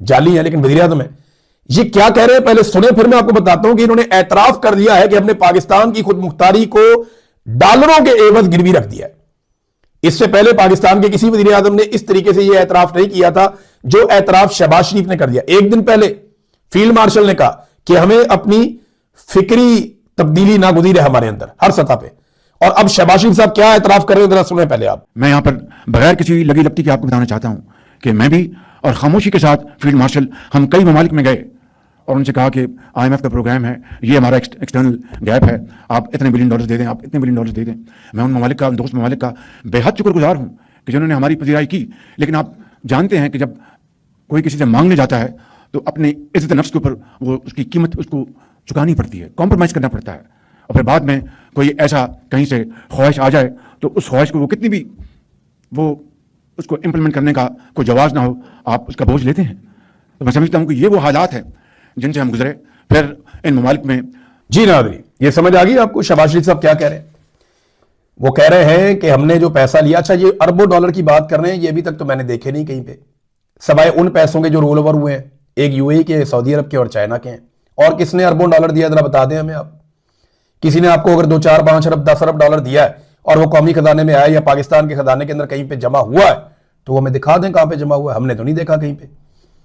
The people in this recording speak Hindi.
जाली है लेकिन वज़ीर-ए-आज़म है। ये क्या कह रहे हैं पहले सुने, फिर मैं आपको बताता हूं कि इन्होंने एतराफ कर दिया है कि हमने पाकिस्तान की खुद मुख्तारी को डॉलरों के एवज गिरवी रख दिया है। इससे पहले पाकिस्तान के किसी वज़ीर-ए-आज़म ने इस तरीके से यह एतराफ नहीं किया था जो एतराफ शहबाज शरीफ ने कर दिया। एक दिन पहले फील्ड मार्शल ने कहा कि हमें अपनी फिक्री तब्दीली नागुज़ीर है हमारे अंदर हर सतह पे, और अब शहबाज शरीफ साहब क्या एतराफ कर रहे हैं जरा सुने पहले आप। मैं यहां पर बगैर किसी लगी लगती के आपको बताना चाहता हूं कि मैं भी और खामोशी के साथ फील्ड मार्शल हम कई ममालिक में गए और उनसे कहा कि IMF का प्रोग्राम है, ये हमारा एक्सटर्नल गैप है, आप इतने बिलियन डॉलर दे दें, आप इतने बिलियन डॉलर दे दें। मैं उन ममालिक का, उन दोस्त ममालिक का बेहद शुक्रगुजार हूं कि जिन्होंने हमारी पजीराई की। लेकिन आप जानते हैं कि जब कोई किसी से मांगने जाता है तो अपनी इज्जत नफ्स के ऊपर वो उसकी कीमत उसको चुकानी पड़ती है, कॉम्प्रोमाइज़ करना पड़ता है, और फिर बाद में कोई ऐसा कहीं से ख्वाहिश आ जाए तो उस ख्वाहिश को वो कितनी भी वो उसको इम्प्लीमेंट करने का कोई जवाब ना हो, आप उसका बोझ लेते हैं। तो मैं समझता हूं कि ये वो हालात हैं जिनसे हम गुजरे फिर इन ममालिक में। जी नाज़रीन, ये समझ आ गई आपको शहबाज शरीफ साहब क्या कह रहे हैं? वो कह रहे हैं कि हमने जो पैसा लिया, अच्छा ये अरबों डॉलर की बात कर रहे हैं, ये अभी तक तो मैंने देखे नहीं कहीं पे, सवाए उन पैसों के जो रोल ओवर हुए हैं, एक UAE के, सऊदी अरब के और चाइना के हैं। और किसने अरबों डॉलर दिया जरा बता दें हमें आप। किसी ने आपको अगर 2, 4, 5 अरब 10 अरब डॉलर दिया है और वो कौमी खजाने में आया या पाकिस्तान के खजाने के अंदर कहीं पे जमा हुआ है तो वो हमें दिखा दें कहां पे जमा हुआ है। हमने तो नहीं देखा कहीं पे।